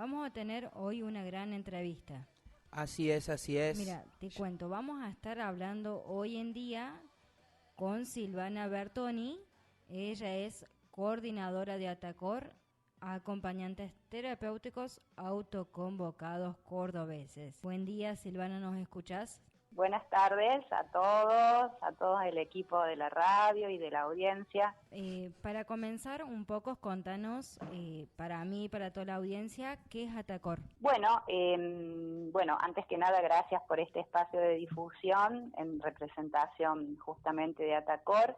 Vamos a tener hoy una gran entrevista. Así es, así es. Mira, te cuento, vamos a estar hablando hoy en día con Silvana Bertoni. Ella es coordinadora de ATACOR, acompañantes terapéuticos autoconvocados cordobeses. Buen día, Silvana, ¿nos escuchás? Buenas tardes a todo el equipo de la radio y de la audiencia. Para comenzar un poco, contanos, para mí y para toda la audiencia, ¿qué es ATACOR? Bueno, antes que nada, gracias por este espacio de difusión en representación justamente de ATACOR,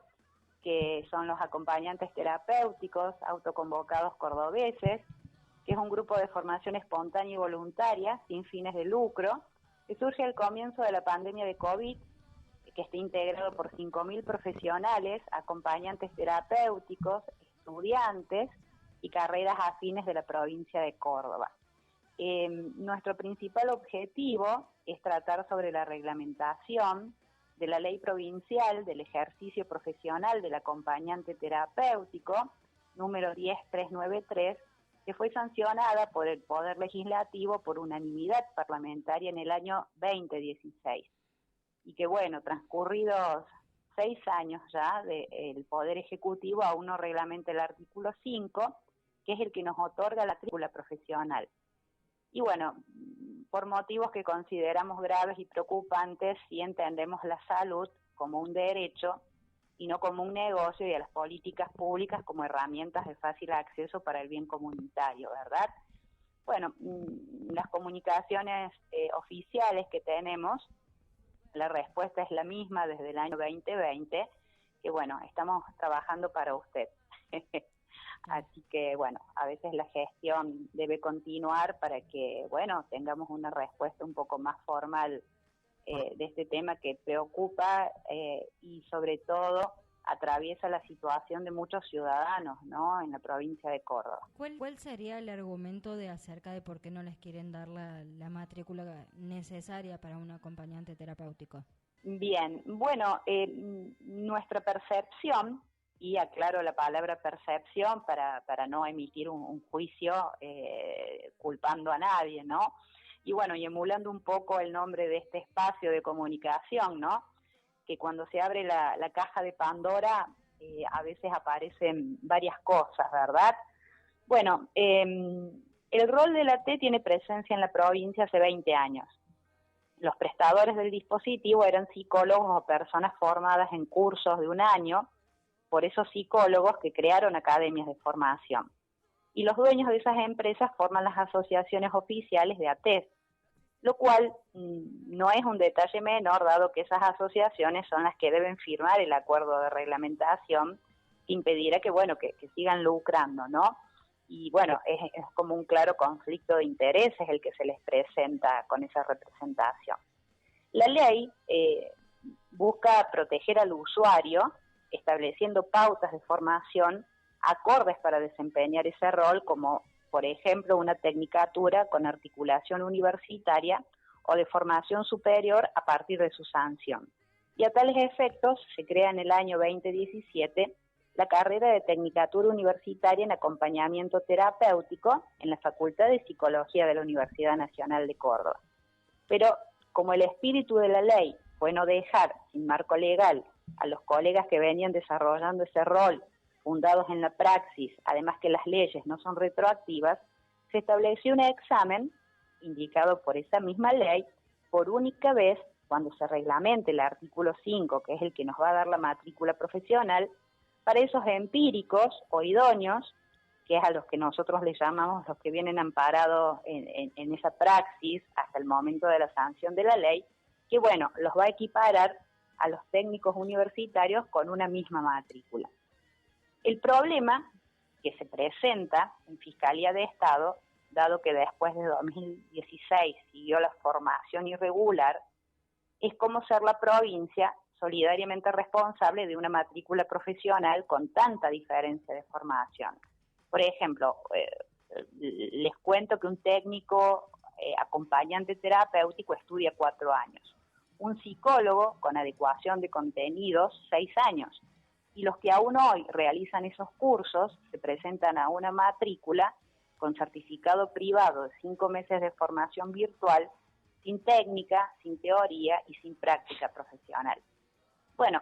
que son los acompañantes terapéuticos autoconvocados cordobeses, que es un grupo de formación espontánea y voluntaria, sin fines de lucro, que surge al comienzo de la pandemia de COVID, que está integrado por 5.000 profesionales, acompañantes terapéuticos, estudiantes y carreras afines de la provincia de Córdoba. Nuestro principal objetivo es tratar sobre la reglamentación de la ley provincial del ejercicio profesional del acompañante terapéutico, número 10393, que fue sancionada por el Poder Legislativo por unanimidad parlamentaria en el año 2016. Y que bueno, transcurridos 6 años ya del Poder Ejecutivo aún no reglamenta el artículo 5, que es el que nos otorga la matrícula profesional. Y bueno, por motivos que consideramos graves y preocupantes, sí entendemos la salud como un derecho y no como un negocio, y a las políticas públicas como herramientas de fácil acceso para el bien comunitario, ¿verdad? Bueno, las comunicaciones oficiales que tenemos, la respuesta es la misma desde el año 2020, que bueno, estamos trabajando para usted. Así que bueno, a veces la gestión debe continuar para que, bueno, tengamos una respuesta un poco más formal de este tema que preocupa y sobre todo atraviesa la situación de muchos ciudadanos, ¿no?, en la provincia de Córdoba. ¿Cuál sería el argumento acerca de por qué no les quieren dar la matrícula necesaria para un acompañante terapéutico? Bien, bueno, nuestra percepción, y aclaro la palabra percepción para no emitir un juicio culpando a nadie, ¿no? Y bueno, y emulando un poco el nombre de este espacio de comunicación, ¿no?, que cuando se abre la caja de Pandora a veces aparecen varias cosas, ¿verdad? Bueno, el rol de la T tiene presencia en la provincia hace 20 años. Los prestadores del dispositivo eran psicólogos o personas formadas en cursos de un año por esos psicólogos que crearon academias de formación. Y los dueños de esas empresas forman las asociaciones oficiales de ATES, lo cual no es un detalle menor, dado que esas asociaciones son las que deben firmar el acuerdo de reglamentación que impedirá que, bueno, que sigan lucrando, ¿no? Y bueno, es como un claro conflicto de intereses el que se les presenta con esa representación. La ley busca proteger al usuario, estableciendo pautas de formación acordes para desempeñar ese rol, como por ejemplo una tecnicatura con articulación universitaria o de formación superior a partir de su sanción. Y a tales efectos se crea en el año 2017 la carrera de tecnicatura universitaria en acompañamiento terapéutico en la Facultad de Psicología de la Universidad Nacional de Córdoba. Pero como el espíritu de la ley fue no dejar sin marco legal a los colegas que venían desarrollando ese rol fundados en la praxis, además que las leyes no son retroactivas, se estableció un examen indicado por esa misma ley por única vez cuando se reglamente el artículo 5, que es el que nos va a dar la matrícula profesional, para esos empíricos o idóneos, que es a los que nosotros les llamamos los que vienen amparados en esa praxis hasta el momento de la sanción de la ley, que bueno, los va a equiparar a los técnicos universitarios con una misma matrícula. El problema que se presenta en Fiscalía de Estado, dado que después de 2016 siguió la formación irregular, es cómo ser la provincia solidariamente responsable de una matrícula profesional con tanta diferencia de formación. Por ejemplo, les cuento que un técnico acompañante terapéutico estudia 4 años, un psicólogo con adecuación de contenidos 6 años, y los que aún hoy realizan esos cursos se presentan a una matrícula con certificado privado de 5 meses de formación virtual, sin técnica, sin teoría y sin práctica profesional. Bueno,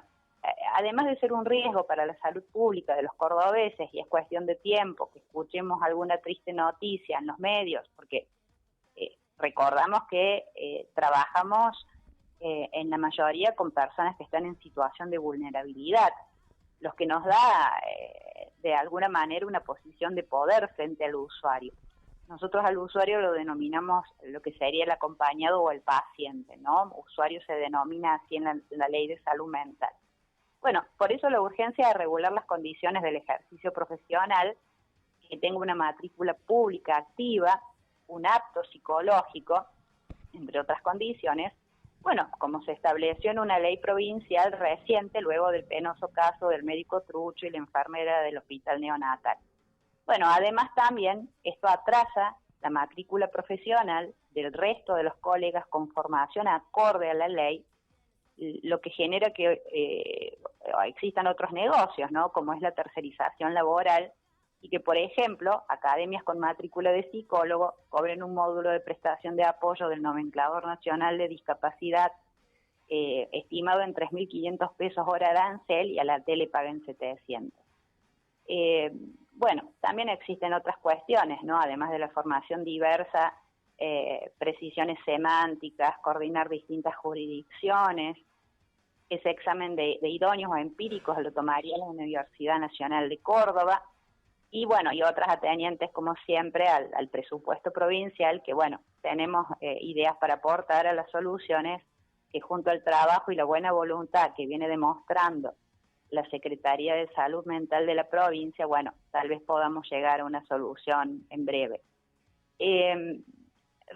además de ser un riesgo para la salud pública de los cordobeses, y es cuestión de tiempo que escuchemos alguna triste noticia en los medios, porque recordamos que trabajamos en la mayoría con personas que están en situación de vulnerabilidad, los que nos da de alguna manera una posición de poder frente al usuario. Nosotros al usuario lo denominamos lo que sería el acompañado o el paciente, ¿no? Usuario se denomina así en la ley de salud mental. Bueno, por eso la urgencia de regular las condiciones del ejercicio profesional, que tenga una matrícula pública activa, un apto psicológico, entre otras condiciones, bueno, como se estableció en una ley provincial reciente luego del penoso caso del médico trucho y la enfermera del hospital neonatal. Bueno, además también esto atrasa la matrícula profesional del resto de los colegas con formación acorde a la ley, lo que genera que existan otros negocios, ¿no? Como es la tercerización laboral, y que, por ejemplo, academias con matrícula de psicólogo cobren un módulo de prestación de apoyo del Nomenclador Nacional de Discapacidad estimado en 3.500 pesos hora arancel y a la tele paguen 700. Bueno, también existen otras cuestiones, ¿no? Además de la formación diversa, precisiones semánticas, coordinar distintas jurisdicciones. Ese examen de idóneos o empíricos lo tomaría la Universidad Nacional de Córdoba, y bueno, y otras atenientes como siempre al presupuesto provincial, que bueno, tenemos ideas para aportar a las soluciones que junto al trabajo y la buena voluntad que viene demostrando la Secretaría de Salud Mental de la provincia, bueno, tal vez podamos llegar a una solución en breve.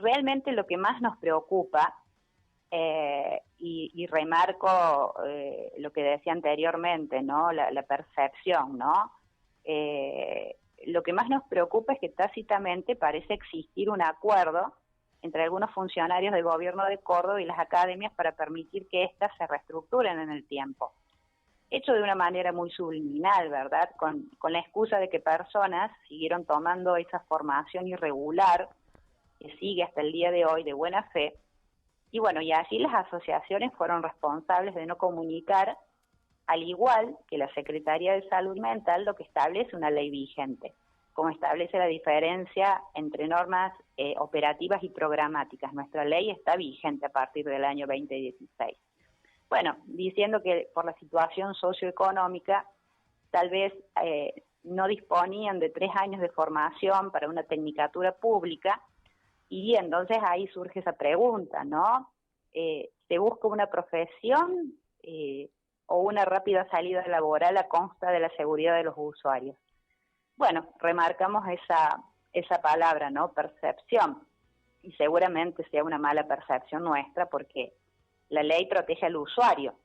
Realmente lo que más nos preocupa, y remarco lo que decía anteriormente, ¿no? La percepción, ¿no? Lo que más nos preocupa es que tácitamente parece existir un acuerdo entre algunos funcionarios del gobierno de Córdoba y las academias para permitir que éstas se reestructuren en el tiempo. Hecho de una manera muy subliminal, ¿verdad? Con la excusa de que personas siguieron tomando esa formación irregular, que sigue hasta el día de hoy de buena fe, y bueno, y allí las asociaciones fueron responsables de no comunicar, al igual que la Secretaría de Salud Mental, lo que establece una ley vigente, como establece la diferencia entre normas operativas y programáticas. Nuestra ley está vigente a partir del año 2016. Bueno, diciendo que por la situación socioeconómica, tal vez no disponían de 3 años de formación para una tecnicatura pública, y entonces ahí surge esa pregunta, ¿no? ¿Se busca una profesión o una rápida salida laboral a costa de la seguridad de los usuarios? Bueno, remarcamos esa palabra, ¿no? Percepción. Y seguramente sea una mala percepción nuestra porque la ley protege al usuario,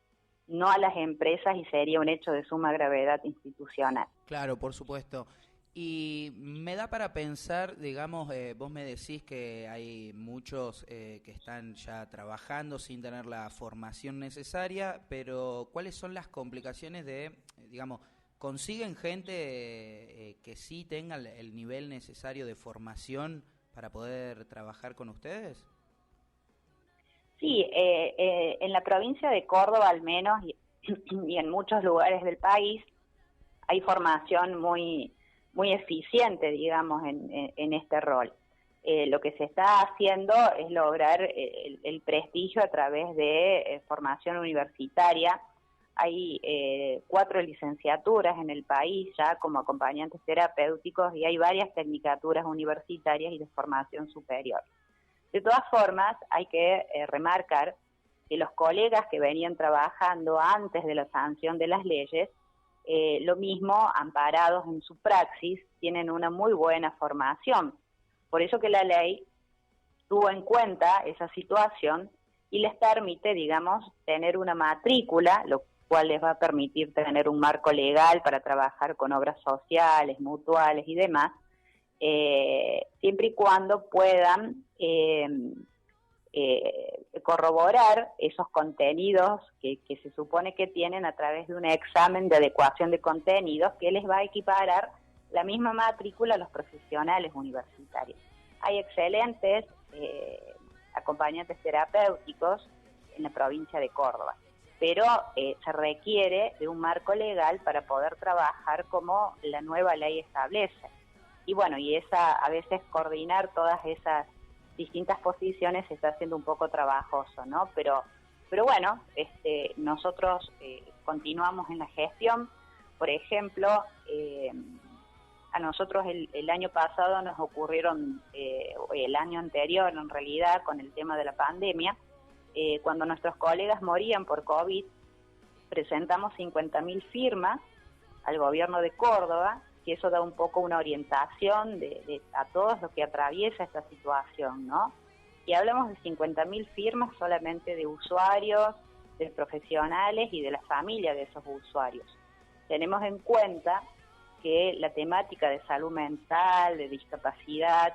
no a las empresas, y sería un hecho de suma gravedad institucional. Claro, por supuesto. Y me da para pensar, digamos, vos me decís que hay muchos que están ya trabajando sin tener la formación necesaria, pero ¿cuáles son las complicaciones de, digamos, consiguen gente que sí tenga el nivel necesario de formación para poder trabajar con ustedes? Sí, en la provincia de Córdoba al menos, y en muchos lugares del país, hay formación muy eficiente, digamos, en este rol. Lo que se está haciendo es lograr el prestigio a través de formación universitaria. Hay 4 licenciaturas en el país ya como acompañantes terapéuticos, y hay varias tecnicaturas universitarias y de formación superior. De todas formas, hay que remarcar que los colegas que venían trabajando antes de la sanción de las leyes, lo mismo, amparados en su praxis, tienen una muy buena formación. Por eso que la ley tuvo en cuenta esa situación y les permite, digamos, tener una matrícula, lo cual les va a permitir tener un marco legal para trabajar con obras sociales, mutuales y demás, siempre y cuando puedan corroborar esos contenidos que se supone que tienen a través de un examen de adecuación de contenidos que les va a equiparar la misma matrícula a los profesionales universitarios. Hay excelentes acompañantes terapéuticos en la provincia de Córdoba, pero se requiere de un marco legal para poder trabajar como la nueva ley establece. Y bueno, a veces coordinar todas esas distintas posiciones se está haciendo un poco trabajoso, ¿no? Pero bueno, nosotros continuamos en la gestión. Por ejemplo, a nosotros el año pasado nos ocurrieron, el año anterior en realidad, con el tema de la pandemia, cuando nuestros colegas morían por COVID, presentamos 50.000 firmas al gobierno de Córdoba, que eso da un poco una orientación a todos los que atraviesa esta situación, ¿no? Y hablamos de 50.000 firmas solamente de usuarios, de profesionales y de la familia de esos usuarios. Tenemos en cuenta que la temática de salud mental, de discapacidad,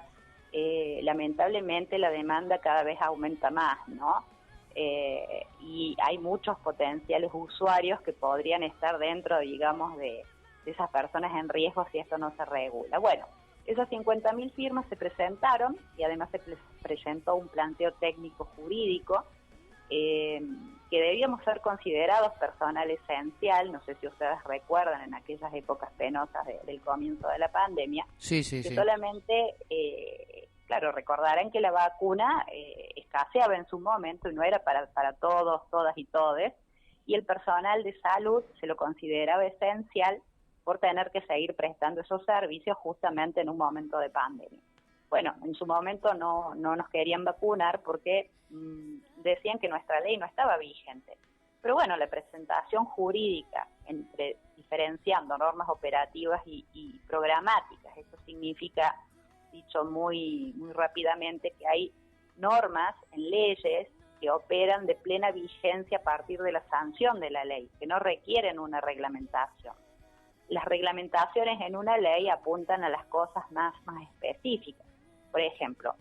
lamentablemente la demanda cada vez aumenta más, ¿no? Y hay muchos potenciales usuarios que podrían estar dentro, digamos, de esas personas en riesgo si esto no se regula. Bueno, esas 50.000 firmas se presentaron y además se presentó un planteo técnico jurídico que debíamos ser considerados personal esencial. No sé si ustedes recuerdan en aquellas épocas penosas del comienzo de la pandemia, sí. Solamente, claro, recordarán que la vacuna escaseaba en su momento y no era para todos, todas y todes, y el personal de salud se lo consideraba esencial por tener que seguir prestando esos servicios justamente en un momento de pandemia. Bueno, en su momento no nos querían vacunar porque decían que nuestra ley no estaba vigente. Pero bueno, la presentación jurídica, diferenciando normas operativas y programáticas, eso significa, dicho muy rápidamente, que hay normas en leyes que operan de plena vigencia a partir de la sanción de la ley, que no requieren una reglamentación. Las reglamentaciones en una ley apuntan a las cosas más específicas. Por ejemplo,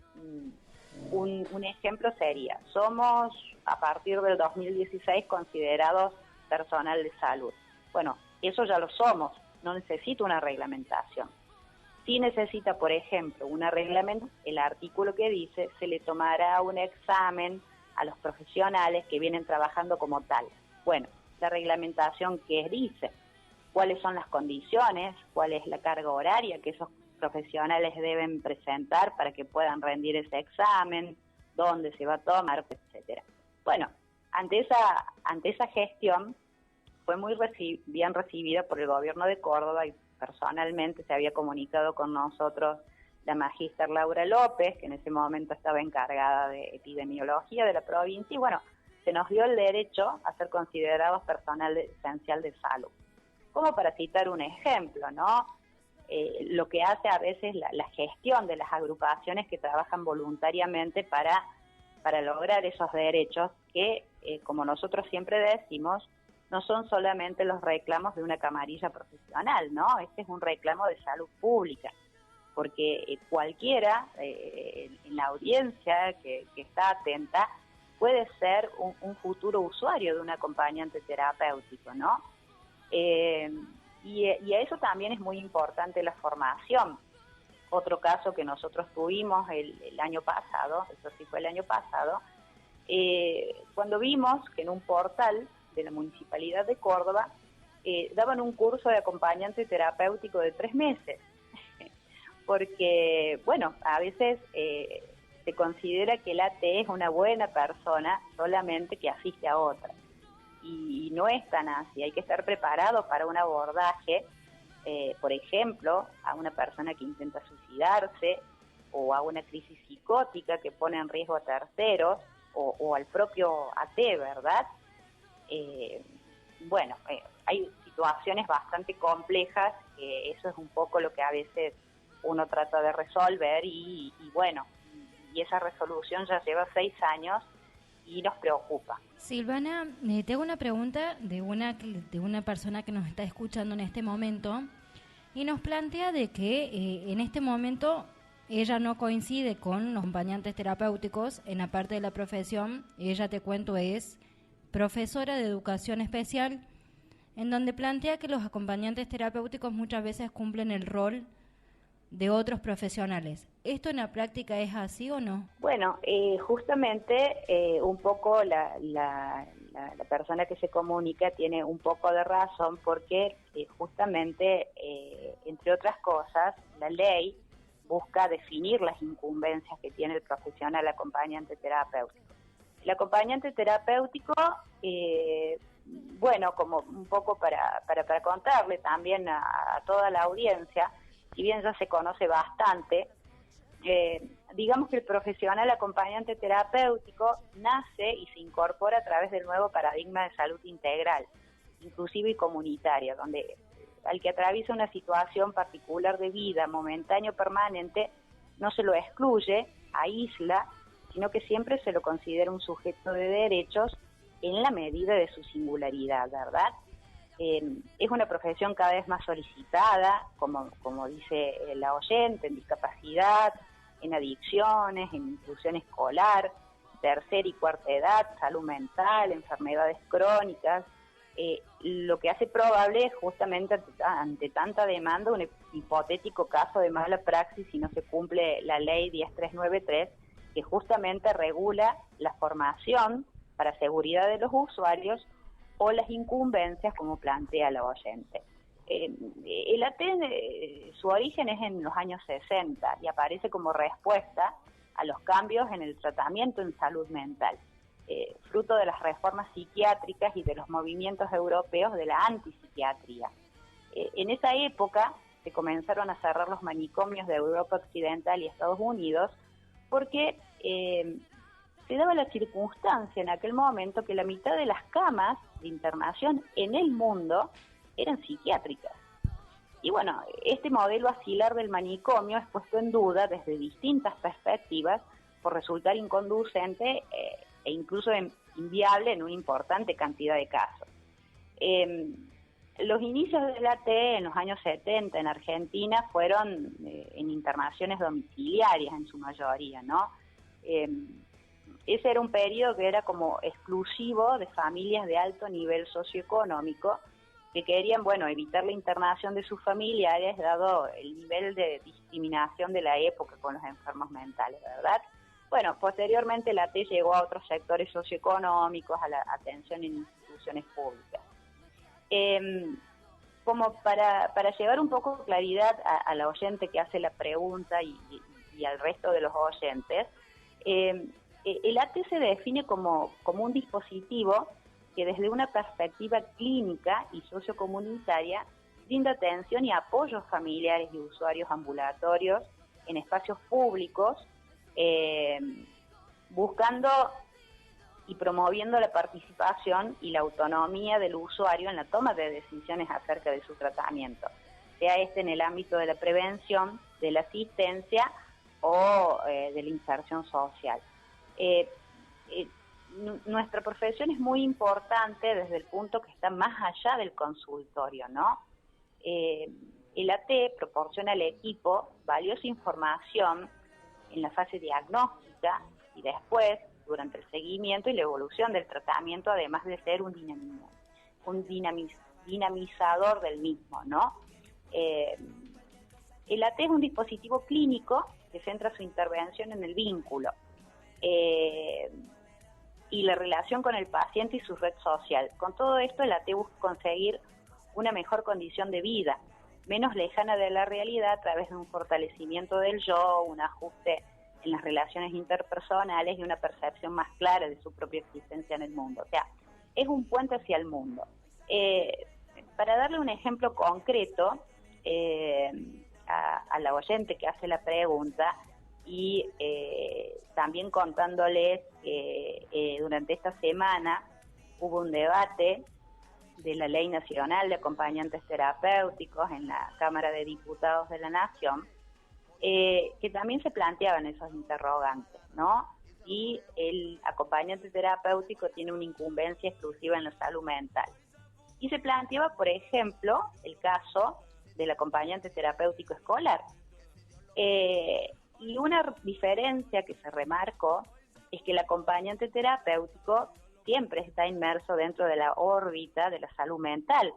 un ejemplo sería, somos a partir del 2016 considerados personal de salud. Bueno, eso ya lo somos, no necesita una reglamentación. Sí necesita, por ejemplo, una reglamentación, el artículo que dice, se le tomará un examen a los profesionales que vienen trabajando como tal. Bueno, la reglamentación que dice, cuáles son las condiciones, cuál es la carga horaria que esos profesionales deben presentar para que puedan rendir ese examen, dónde se va a tomar, etcétera. Bueno, ante esa gestión fue muy bien recibida por el gobierno de Córdoba y personalmente se había comunicado con nosotros la magíster Laura López, que en ese momento estaba encargada de epidemiología de la provincia, y bueno, se nos dio el derecho a ser considerados personal esencial de salud. Como para citar un ejemplo, ¿no? Lo que hace a veces la gestión de las agrupaciones que trabajan voluntariamente para lograr esos derechos que, como nosotros siempre decimos, no son solamente los reclamos de una camarilla profesional, ¿no? Este es un reclamo de salud pública, porque cualquiera en la audiencia que está atenta puede ser un futuro usuario de un acompañante terapéutico, ¿no? Y a eso también es muy importante la formación. Otro caso que nosotros tuvimos el año pasado, eso sí fue el año pasado, cuando vimos que en un portal de la Municipalidad de Córdoba daban un curso de acompañante terapéutico de 3 meses, porque, bueno, a veces se considera que el AT es una buena persona solamente que asiste a otra. Y no es tan así, hay que estar preparado para un abordaje, por ejemplo, a una persona que intenta suicidarse o a una crisis psicótica que pone en riesgo a terceros o al propio AT, ¿verdad? Bueno, hay situaciones bastante complejas, eso es un poco lo que a veces uno trata de resolver y bueno, y esa resolución ya lleva 6 años y nos preocupa. Silvana, te hago una pregunta de una persona que nos está escuchando en este momento y nos plantea de que en este momento ella no coincide con los acompañantes terapéuticos en la parte de la profesión. Ella, te cuento, es profesora de educación especial en donde plantea que los acompañantes terapéuticos muchas veces cumplen el rol de otros profesionales. ¿Esto en la práctica es así o no? Bueno, justamente un poco la persona que se comunica tiene un poco de razón porque justamente, entre otras cosas, la ley busca definir las incumbencias que tiene el profesional acompañante terapéutico. El acompañante terapéutico, bueno, como un poco para contarle también a toda la audiencia, si bien ya se conoce bastante, digamos que el profesional acompañante terapéutico nace y se incorpora a través del nuevo paradigma de salud integral, inclusiva y comunitaria, donde al que atraviesa una situación particular de vida, momentáneo o permanente, no se lo excluye, aísla, sino que siempre se lo considera un sujeto de derechos en la medida de su singularidad, ¿verdad? Es una profesión cada vez más solicitada, como dice la oyente, en discapacidad, en adicciones, en inclusión escolar, tercera y cuarta edad, salud mental, enfermedades crónicas. Lo que hace probable justamente ante tanta demanda un hipotético caso de mala praxis si no se cumple la ley 10393, que justamente regula la formación para seguridad de los usuarios o las incumbencias, como plantea la oyente. El AT, su origen es en los años 60 y aparece como respuesta a los cambios en el tratamiento en salud mental, fruto de las reformas psiquiátricas y de los movimientos europeos de la antipsiquiatría. En esa época se comenzaron a cerrar los manicomios de Europa Occidental y Estados Unidos porque se daba la circunstancia en aquel momento que la mitad de las camas de internación en el mundo eran psiquiátricas. Y bueno, este modelo asilar del manicomio es puesto en duda desde distintas perspectivas por resultar inconducente e incluso inviable en una importante cantidad de casos. Los inicios del AT en los años 70 en Argentina fueron en internaciones domiciliarias en su mayoría, ¿no? Ese era un periodo que era como exclusivo de familias de alto nivel socioeconómico que querían, bueno, evitar la internación de sus familiares dado el nivel de discriminación de la época con los enfermos mentales, ¿verdad? Bueno, posteriormente la AT llegó a otros sectores socioeconómicos, a la atención en instituciones públicas. Como para llevar un poco de claridad a la oyente que hace la pregunta y al resto de los oyentes, el AT se define como un dispositivo que desde una perspectiva clínica y sociocomunitaria brinda atención y apoyo a familiares y usuarios ambulatorios en espacios públicos, buscando y promoviendo la participación y la autonomía del usuario en la toma de decisiones acerca de su tratamiento, sea este en el ámbito de la prevención, de la asistencia o de la inserción social. Nuestra profesión es muy importante desde el punto que está más allá del consultorio, ¿no? El AT proporciona al equipo valiosa información en la fase diagnóstica y después, durante el seguimiento y la evolución del tratamiento, además de ser un dinamizador del mismo, ¿no? El AT es un dispositivo clínico que centra su intervención en el vínculo y la relación con el paciente y su red social. Con todo esto, el AT busca conseguir una mejor condición de vida, menos lejana de la realidad a través de un fortalecimiento del yo, un ajuste en las relaciones interpersonales y una percepción más clara de su propia existencia en el mundo. O sea, es un puente hacia el mundo. Para darle un ejemplo concreto a la oyente que hace la pregunta y también contándoles que durante esta semana hubo un debate de la Ley Nacional de Acompañantes Terapéuticos en la Cámara de Diputados de la Nación, que también se planteaban esos interrogantes, ¿no? Y el acompañante terapéutico tiene una incumbencia exclusiva en la salud mental. Y se planteaba, por ejemplo, el caso del acompañante terapéutico escolar. Y una diferencia que se remarcó es que el acompañante terapéutico siempre está inmerso dentro de la órbita de la salud mental,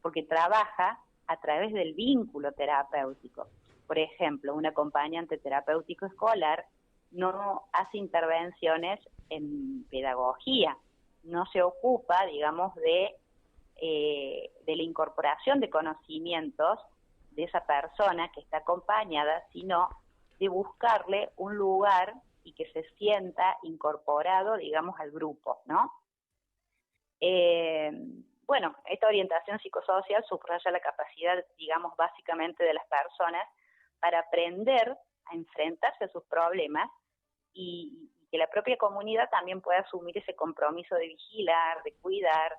porque trabaja a través del vínculo terapéutico. Por ejemplo, un acompañante terapéutico escolar no hace intervenciones en pedagogía, no se ocupa, digamos, de la incorporación de conocimientos de esa persona que está acompañada, sino de buscarle un lugar y que se sienta incorporado, digamos, al grupo, ¿no? Bueno, esta orientación psicosocial subraya la capacidad, digamos, básicamente de las personas para aprender a enfrentarse a sus problemas y que la propia comunidad también pueda asumir ese compromiso de vigilar, de cuidar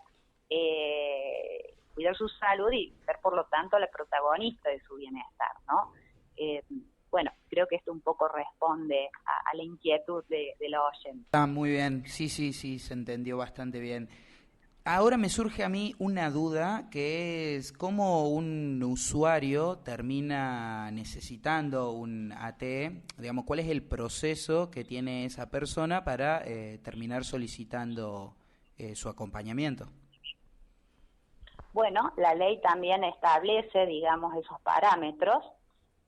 su salud y ser, por lo tanto, la protagonista de su bienestar, ¿no? Bueno, creo que esto un poco responde a la inquietud de la oyente. Está muy bien, sí, se entendió bastante bien. Ahora me surge a mí una duda, que es cómo un usuario termina necesitando un AT, digamos, cuál es el proceso que tiene esa persona para terminar solicitando su acompañamiento. Bueno, la ley también establece, digamos, esos parámetros.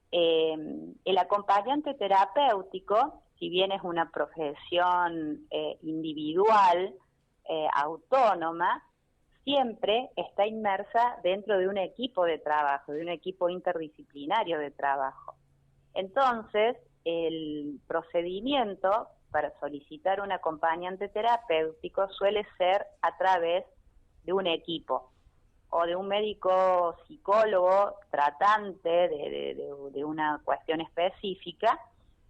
El acompañante terapéutico, si bien es una profesión individual, autónoma, siempre está inmersa dentro de un equipo de trabajo, de un equipo interdisciplinario de trabajo. Entonces, el procedimiento para solicitar un acompañante terapéutico suele ser a través de un equipo, o de un médico psicólogo tratante de una cuestión específica,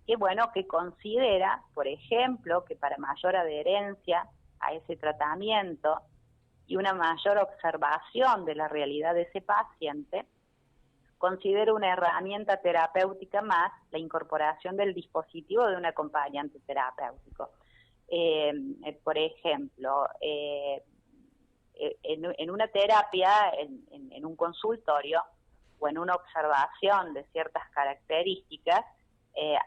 que bueno, que considera, por ejemplo, que para mayor adherencia a ese tratamiento y una mayor observación de la realidad de ese paciente, considera una herramienta terapéutica más la incorporación del dispositivo de un acompañante terapéutico. Por ejemplo, en una terapia, en un consultorio o en una observación de ciertas características,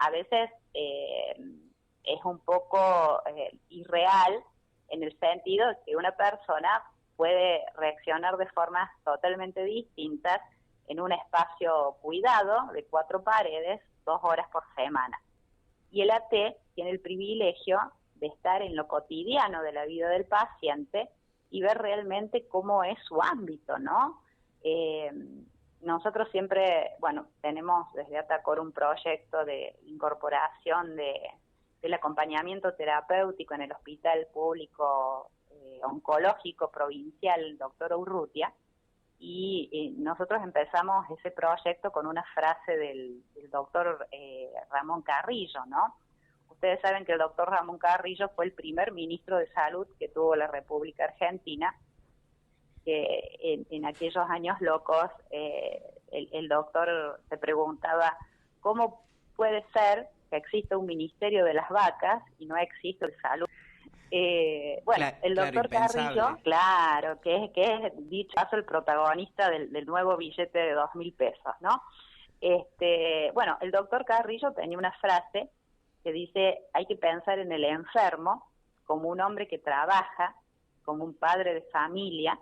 a veces es un poco irreal, en el sentido de que una persona puede reaccionar de formas totalmente distintas en un espacio cuidado de 4 paredes, 2 horas por semana. Y el AT tiene el privilegio de estar en lo cotidiano de la vida del paciente y ver realmente cómo es su ámbito, ¿no? Nosotros siempre, bueno, tenemos desde ATACOR un proyecto de incorporación del acompañamiento terapéutico en el Hospital Público Oncológico Provincial Dr. Urrutia, y nosotros empezamos ese proyecto con una frase del doctor Ramón Carrillo, ¿no? Ustedes saben que el doctor Ramón Carrillo fue el primer ministro de Salud que tuvo la República Argentina, que en aquellos años locos el doctor se preguntaba ¿cómo puede ser que exista un ministerio de las vacas y no existe el salud? Bueno, el doctor Carrillo, claro, que es dicho caso el protagonista del nuevo billete de 2.000 pesos, ¿no? Bueno, el doctor Carrillo tenía una frase que dice, hay que pensar en el enfermo como un hombre que trabaja, como un padre de familia,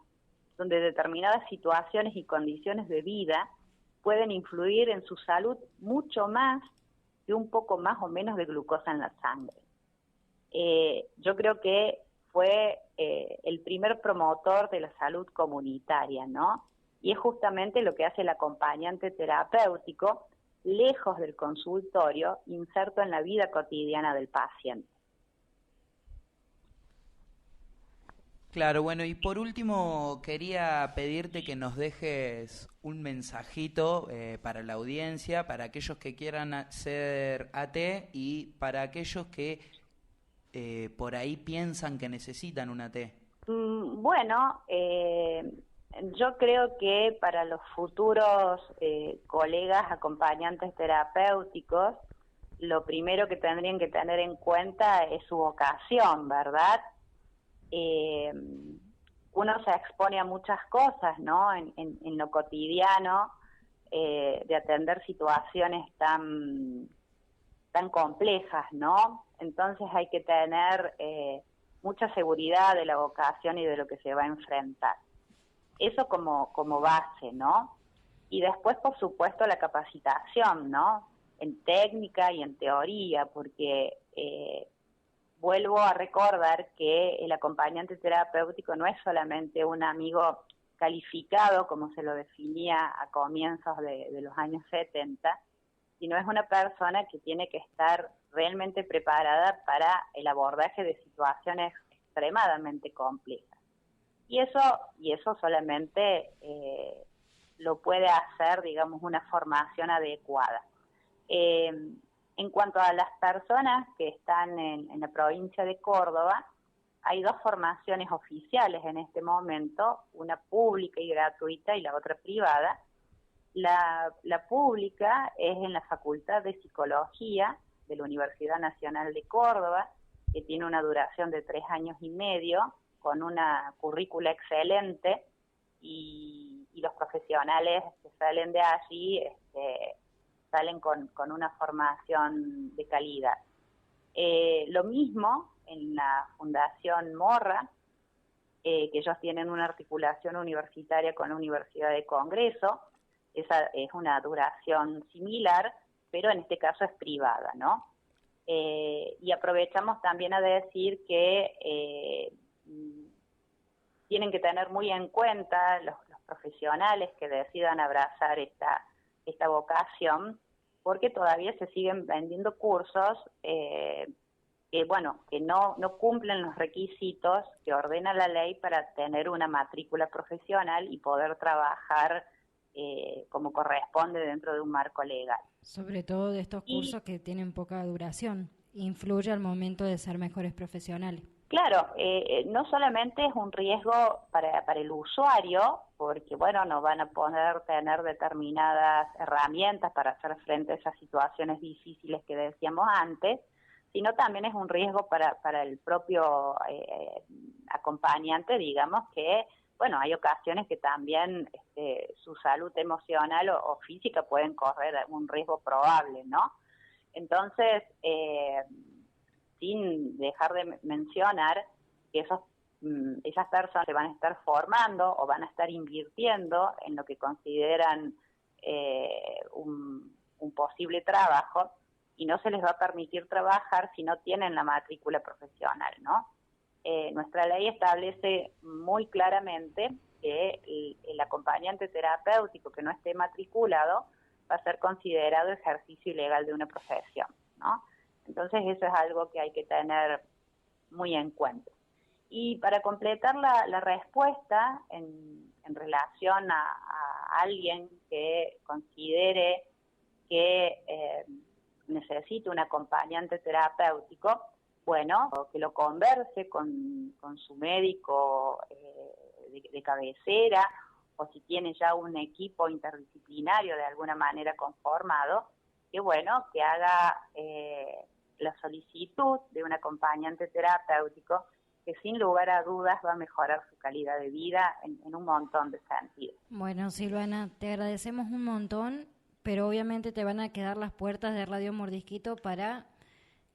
donde determinadas situaciones y condiciones de vida pueden influir en su salud mucho más que un poco más o menos de glucosa en la sangre. Yo creo que fue el primer promotor de la salud comunitaria, ¿no? Y es justamente lo que hace el acompañante terapéutico, lejos del consultorio, inserto en la vida cotidiana del paciente. Claro, bueno, y por último quería pedirte que nos dejes un mensajito para la audiencia, para aquellos que quieran ser AT y para aquellos que por ahí piensan que necesitan un AT. Bueno, yo creo que para los futuros colegas acompañantes terapéuticos, lo primero que tendrían que tener en cuenta es su vocación, ¿verdad? Uno se expone a muchas cosas, ¿no? En lo cotidiano, de atender situaciones tan complejas, ¿no? Entonces hay que tener mucha seguridad de la vocación y de lo que se va a enfrentar. Eso como base, ¿no? Y después, por supuesto, la capacitación, ¿no? En técnica y en teoría, porque vuelvo a recordar que el acompañante terapéutico no es solamente un amigo calificado, como se lo definía a comienzos de los años 70, sino es una persona que tiene que estar realmente preparada para el abordaje de situaciones extremadamente complejas. Y eso solamente lo puede hacer, digamos, una formación adecuada. En cuanto a las personas que están en la provincia de Córdoba, hay dos formaciones oficiales en este momento, una pública y gratuita y la otra privada. La pública es en la Facultad de Psicología de la Universidad Nacional de Córdoba, que tiene una duración de 3 años y medio, con una currícula excelente, y los profesionales que salen de allí salen con una formación de calidad. Lo mismo en la Fundación Morra, que ellos tienen una articulación universitaria con la Universidad de Congreso. Esa es una duración similar, pero en este caso es privada, ¿no? Y aprovechamos también a decir que tienen que tener muy en cuenta los profesionales que decidan abrazar esta vocación, porque todavía se siguen vendiendo cursos que no cumplen los requisitos que ordena la ley para tener una matrícula profesional y poder trabajar como corresponde dentro de un marco legal. Sobre todo de estos cursos que tienen poca duración, influye al momento de ser mejores profesionales. Claro, no solamente es un riesgo para el usuario, porque bueno, no van a poder tener determinadas herramientas para hacer frente a esas situaciones difíciles que decíamos antes, sino también es un riesgo para el propio acompañante, digamos, que bueno, hay ocasiones que también su salud emocional o física pueden correr un riesgo probable, ¿no? Entonces, sin dejar de mencionar que esas personas se van a estar formando o van a estar invirtiendo en lo que consideran un posible trabajo, y no se les va a permitir trabajar si no tienen la matrícula profesional, ¿no? Nuestra ley establece muy claramente que el acompañante terapéutico que no esté matriculado va a ser considerado ejercicio ilegal de una profesión, ¿no? Entonces eso es algo que hay que tener muy en cuenta. Y para completar la respuesta en relación a alguien que considere que necesita un acompañante terapéutico, bueno, que lo converse con su médico de cabecera, o si tiene ya un equipo interdisciplinario de alguna manera conformado, que bueno, que haga la solicitud de un acompañante terapéutico que sin lugar a dudas va a mejorar su calidad de vida en un montón de sentidos. Bueno, Silvana, te agradecemos un montón, pero obviamente te van a quedar las puertas de Radio Mordisquito para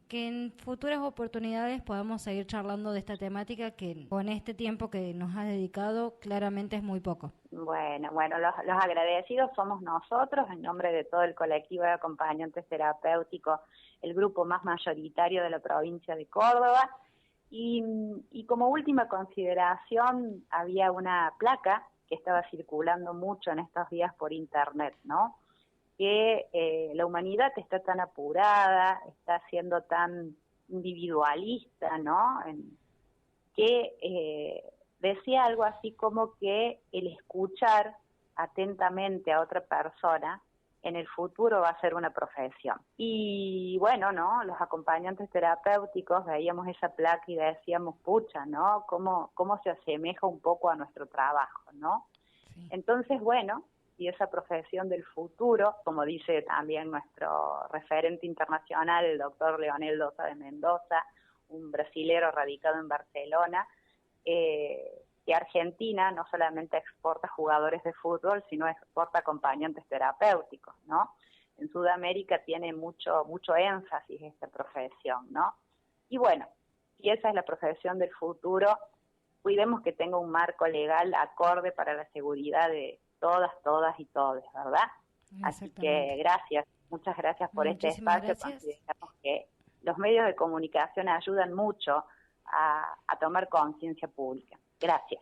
que en futuras oportunidades podamos seguir charlando de esta temática que con este tiempo que nos has dedicado claramente es muy poco. Bueno, los agradecidos somos nosotros, en nombre de todo el colectivo de acompañantes terapéuticos, el grupo más mayoritario de la provincia de Córdoba. Y como última consideración, había una placa que estaba circulando mucho en estos días por internet, ¿no? Que la humanidad está tan apurada, está siendo tan individualista, ¿no? Que decía algo así como que el escuchar atentamente a otra persona en el futuro va a ser una profesión. Y bueno, ¿no? Los acompañantes terapéuticos veíamos esa placa y decíamos, pucha, ¿no? ¿Cómo se asemeja un poco a nuestro trabajo, ¿no? Sí. Entonces, bueno, y esa profesión del futuro, como dice también nuestro referente internacional, el doctor Leonel Dosa de Mendoza, un brasilero radicado en Barcelona, que Argentina no solamente exporta jugadores de fútbol, sino exporta acompañantes terapéuticos, ¿no? En Sudamérica tiene mucho énfasis esta profesión, ¿no? Y bueno, y esa es la profesión del futuro, cuidemos que tenga un marco legal acorde para la seguridad de todas y todos, ¿verdad? Así que gracias, muchas gracias por este espacio. Consideramos que los medios de comunicación ayudan mucho a tomar conciencia pública. Gracias.